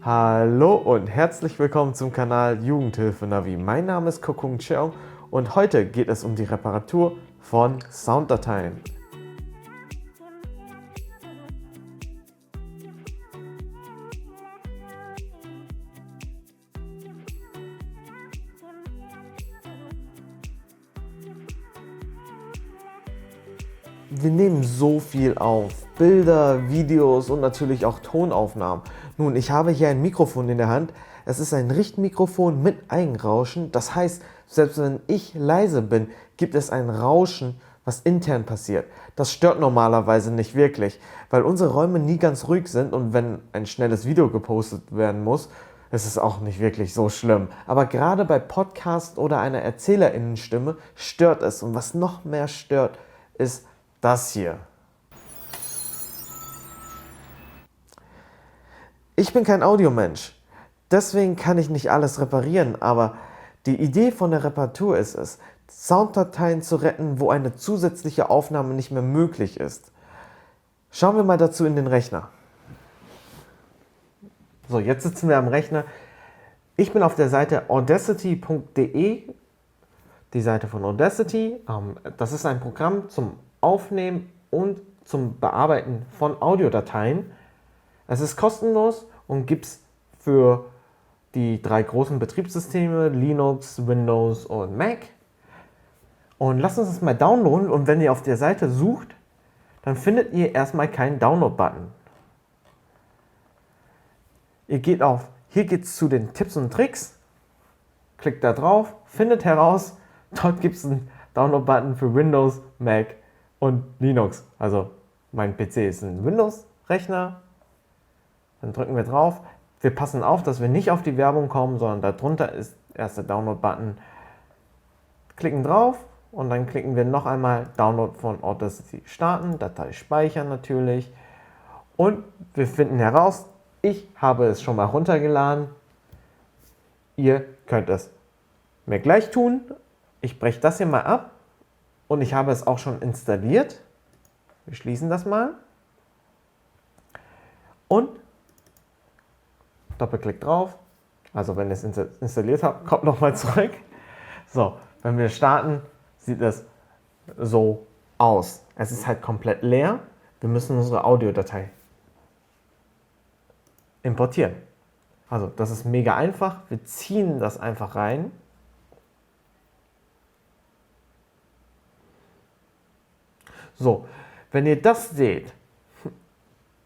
Hallo und herzlich willkommen zum Kanal Jugendhilfe Navi. Mein Name ist Kokung Cheong und heute geht es um die Reparatur von Sounddateien. Wir nehmen so viel auf, Bilder, Videos und natürlich auch Tonaufnahmen. Nun, ich habe hier ein Mikrofon in der Hand. Es ist ein Richtmikrofon mit Eigenrauschen. Das heißt, selbst wenn ich leise bin, gibt es ein Rauschen, was intern passiert. Das stört normalerweise nicht wirklich, weil unsere Räume nie ganz ruhig sind und wenn ein schnelles Video gepostet werden muss, ist es auch nicht wirklich so schlimm. Aber gerade bei Podcast oder einer Erzählerinnenstimme stört es. Und was noch mehr stört, ist das hier. Ich bin kein Audiomensch, deswegen kann ich nicht alles reparieren, aber die Idee von der Reparatur ist es, Sounddateien zu retten, wo eine zusätzliche Aufnahme nicht mehr möglich ist. Schauen wir mal dazu in den Rechner. So, jetzt sitzen wir am Rechner. Ich bin auf der Seite audacity.de, die Seite von Audacity. Das ist ein Programm zum Aufnehmen und zum Bearbeiten von Audiodateien. Es ist kostenlos und gibt es für die 3 großen Betriebssysteme Linux, Windows und Mac. Und lasst uns das mal downloaden und wenn ihr auf der Seite sucht, dann findet ihr erstmal keinen Download-Button. Ihr geht auf, hier geht es zu den Tipps und Tricks, klickt da drauf, findet heraus, dort gibt es einen Download-Button für Windows, Mac und Linux. Also mein PC ist ein Windows-Rechner. Dann drücken wir drauf. Wir passen auf, dass wir nicht auf die Werbung kommen, sondern darunter ist erst der Download-Button. Klicken drauf und dann klicken wir noch einmal Download von Audacity starten, Datei speichern natürlich. Und wir finden heraus, ich habe es schon mal runtergeladen. Ihr könnt es mir gleich tun. Ich breche das hier mal ab und ich habe es auch schon installiert. Wir schließen das mal. Und Doppelklick drauf. Also wenn ihr es installiert habt, kommt nochmal zurück. So, wenn wir starten, sieht es so aus. Es ist halt komplett leer. Wir müssen unsere Audiodatei importieren. Also das ist mega einfach. Wir ziehen das einfach rein. So, wenn ihr das seht,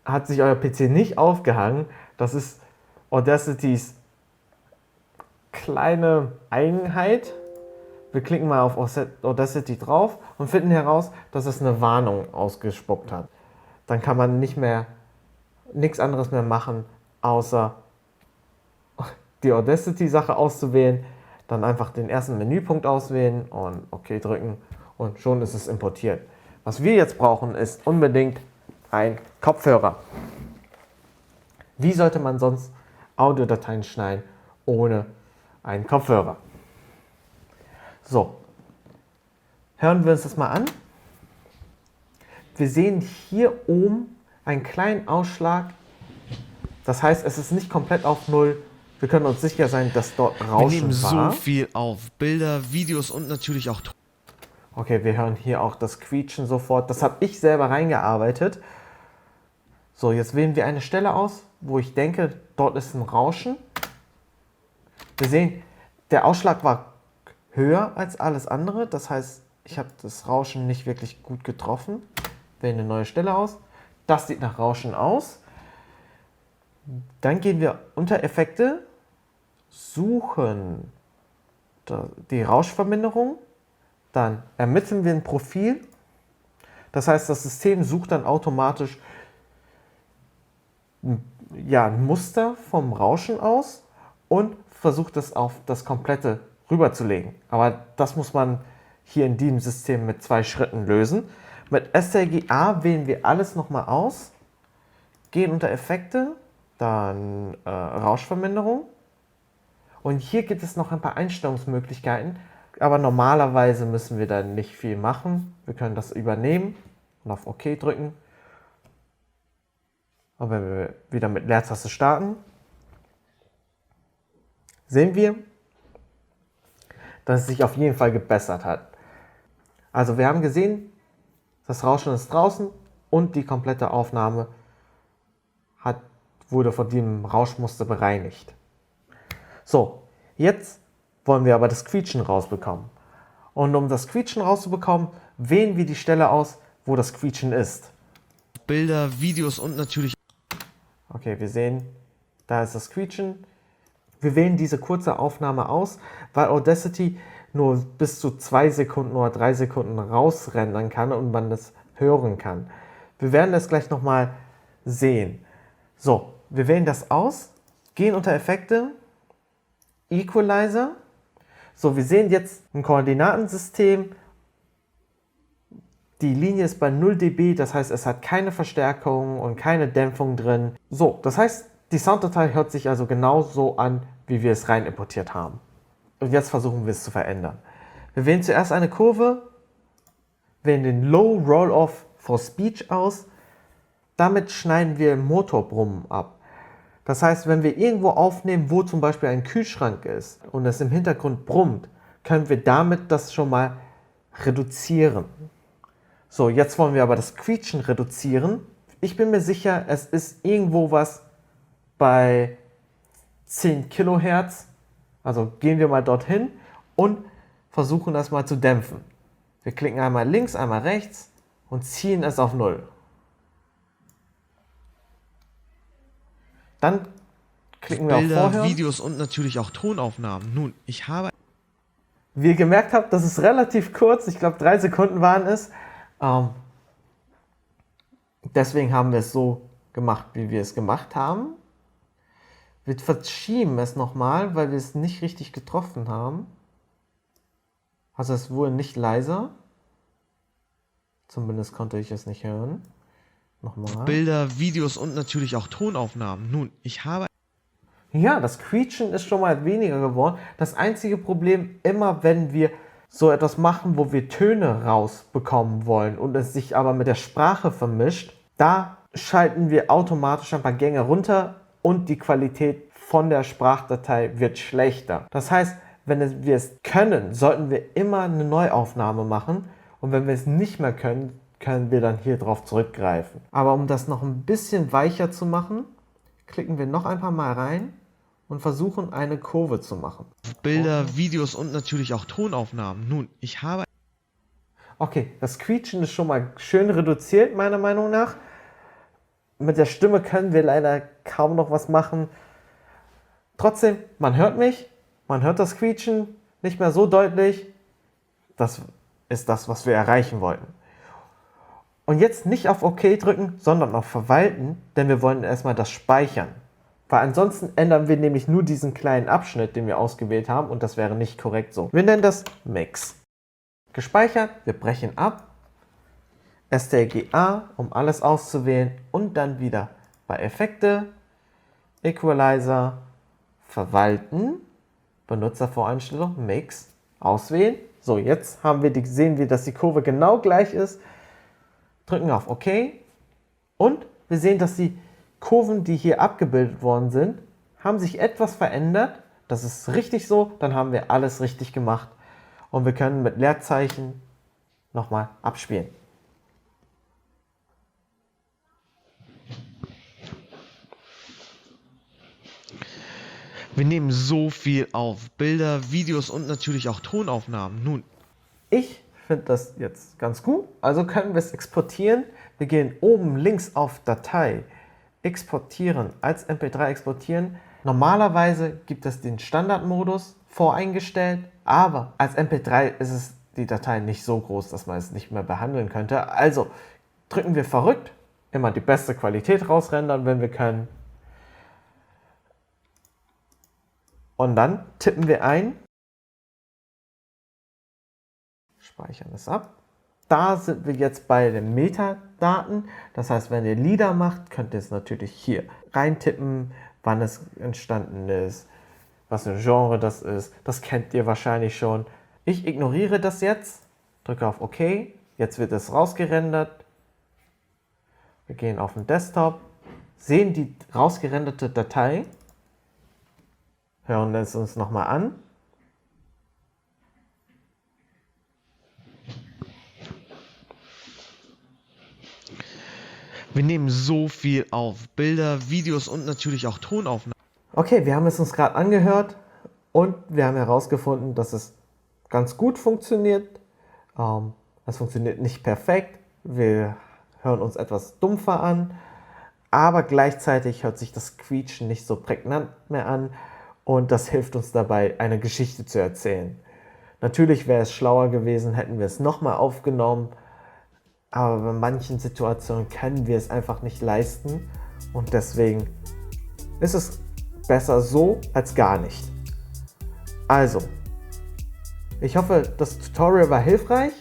hat sich euer PC nicht aufgehangen. Das ist Audacitys kleine Eigenheit. Wir klicken mal auf Audacity drauf und finden heraus, dass es eine Warnung ausgespuckt hat. Dann kann man nichts anderes mehr machen, außer die Audacity-Sache auszuwählen, dann einfach den ersten Menüpunkt auswählen und OK drücken und schon ist es importiert. Was wir jetzt brauchen, ist unbedingt ein Kopfhörer. Wie sollte man sonst Audiodateien schneiden ohne einen Kopfhörer? So, hören wir uns das mal an. Wir sehen hier oben einen kleinen Ausschlag. Das heißt, es ist nicht komplett auf Null. Wir können uns sicher sein, dass dort Rauschen war. Wir nehmen so viel auf. Bilder, Videos und natürlich auch Ton. Okay, wir hören hier auch das Quietschen sofort. Das habe ich selber reingearbeitet. So, jetzt wählen wir eine Stelle aus, wo ich denke, dort ist ein Rauschen. Wir sehen, der Ausschlag war höher als alles andere. Das heißt, ich habe das Rauschen nicht wirklich gut getroffen. Wählen eine neue Stelle aus. Das sieht nach Rauschen aus. Dann gehen wir unter Effekte, suchen die Rauschverminderung. Dann ermitteln wir ein Profil. Das heißt, das System sucht dann automatisch ein Muster vom Rauschen aus und versucht es auf das komplette rüberzulegen. Aber das muss man hier in diesem System mit 2 Schritten lösen. Mit STRG-A wählen wir alles nochmal aus, gehen unter Effekte, dann Rauschverminderung. Und hier gibt es noch ein paar Einstellungsmöglichkeiten, aber normalerweise müssen wir da nicht viel machen. Wir können das übernehmen und auf OK drücken. Und wenn wir wieder mit Leertaste starten, sehen wir, dass es sich auf jeden Fall gebessert hat. Also wir haben gesehen, das Rauschen ist draußen und die komplette Aufnahme wurde von dem Rauschmuster bereinigt. So, jetzt wollen wir aber das Quietschen rausbekommen. Und um das Quietschen rauszubekommen, wählen wir die Stelle aus, wo das Quietschen ist. Bilder, Videos und natürlich... Okay, wir sehen, da ist das Quietschen. Wir wählen diese kurze Aufnahme aus, weil Audacity nur bis zu 2 Sekunden oder 3 Sekunden rausrendern kann und man das hören kann. Wir werden das gleich nochmal sehen. So, wir wählen das aus, gehen unter Effekte, Equalizer. So, wir sehen jetzt ein Koordinatensystem. Die Linie ist bei 0 dB, das heißt, es hat keine Verstärkung und keine Dämpfung drin. So, das heißt, die Sounddatei hört sich also genauso an, wie wir es rein importiert haben. Und jetzt versuchen wir es zu verändern. Wir wählen zuerst eine Kurve, wählen den Low Roll-Off for Speech aus. Damit schneiden wir Motorbrummen ab. Das heißt, wenn wir irgendwo aufnehmen, wo zum Beispiel ein Kühlschrank ist und es im Hintergrund brummt, können wir damit das schon mal reduzieren. So, jetzt wollen wir aber das Quietschen reduzieren. Ich bin mir sicher, es ist irgendwo was bei 10 Kilohertz. Also gehen wir mal dorthin und versuchen das mal zu dämpfen. Wir klicken einmal links, einmal rechts und ziehen es auf 0. Dann klicken wir auf Bilder, Vorhören. Videos und natürlich auch Tonaufnahmen. Nun, ich habe... Wie ihr gemerkt habt, das ist relativ kurz. Ich glaube, 3 Sekunden waren es. Deswegen haben wir es so gemacht, wie wir es gemacht haben. Wir verschieben es nochmal, weil wir es nicht richtig getroffen haben. Also es wurde nicht leiser. Zumindest konnte ich es nicht hören. Nochmal. Bilder, Videos und natürlich auch Tonaufnahmen. Nun, ich habe... Ja, das Quietschen ist schon mal weniger geworden. Das einzige Problem, immer wenn wir so etwas machen, wo wir Töne rausbekommen wollen und es sich aber mit der Sprache vermischt, da schalten wir automatisch ein paar Gänge runter und die Qualität von der Sprachdatei wird schlechter. Das heißt, wenn wir es können, sollten wir immer eine Neuaufnahme machen und wenn wir es nicht mehr können, können wir dann hier drauf zurückgreifen. Aber um das noch ein bisschen weicher zu machen, klicken wir noch ein paar Mal rein und versuchen eine Kurve zu machen. Bilder, Videos und natürlich auch Tonaufnahmen. Nun, ich habe... Okay, das Quietschen ist schon mal schön reduziert, meiner Meinung nach. Mit der Stimme können wir leider kaum noch was machen. Trotzdem, man hört mich, man hört das Quietschen nicht mehr so deutlich. Das ist das, was wir erreichen wollten. Und jetzt nicht auf OK drücken, sondern auf Verwalten, denn wir wollen erstmal das speichern. Weil ansonsten ändern wir nämlich nur diesen kleinen Abschnitt, den wir ausgewählt haben und das wäre nicht korrekt so. Wir nennen das Mix. Gespeichert, wir brechen ab, STRGA, um alles auszuwählen und dann wieder bei Effekte, Equalizer, Verwalten, Benutzervoreinstellung, Mix, auswählen. So, jetzt sehen wir, dass die Kurve genau gleich ist. Drücken auf OK und wir sehen, dass die Kurven, die hier abgebildet worden sind, haben sich etwas verändert. Das ist richtig so, dann haben wir alles richtig gemacht. Und wir können mit Leerzeichen nochmal abspielen. Wir nehmen so viel auf. Bilder, Videos und natürlich auch Tonaufnahmen. Nun, Ich finde das jetzt ganz gut. Also können wir es exportieren. Wir gehen oben links auf Datei, exportieren, als MP3 exportieren. Normalerweise gibt es den Standardmodus voreingestellt, aber als MP3 ist die Datei nicht so groß, dass man es nicht mehr behandeln könnte. Also drücken wir verrückt, immer die beste Qualität rausrendern, wenn wir können. Und dann tippen wir ein, speichern es ab. Da sind wir jetzt bei den Metadaten. Das heißt, wenn ihr Lieder macht, könnt ihr es natürlich hier reintippen, wann es entstanden ist, was für ein Genre das ist. Das kennt ihr wahrscheinlich schon. Ich ignoriere das jetzt, drücke auf OK. Jetzt wird es rausgerendert. Wir gehen auf den Desktop, sehen die rausgerenderte Datei, hören es uns nochmal an. Wir nehmen so viel auf. Bilder, Videos und natürlich auch Tonaufnahmen. Okay, wir haben es uns gerade angehört und wir haben herausgefunden, dass es ganz gut funktioniert. Es funktioniert nicht perfekt. Wir hören uns etwas dumpfer an, aber gleichzeitig hört sich das Quietschen nicht so prägnant mehr an und das hilft uns dabei, eine Geschichte zu erzählen. Natürlich wäre es schlauer gewesen, hätten wir es nochmal aufgenommen, aber bei manchen Situationen können wir es einfach nicht leisten und deswegen ist es besser so als gar nicht. Also, ich hoffe, das Tutorial war hilfreich.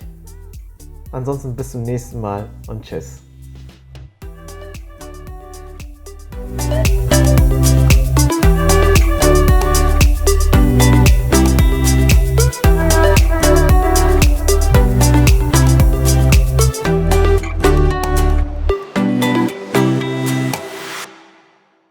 Ansonsten bis zum nächsten Mal und tschüss.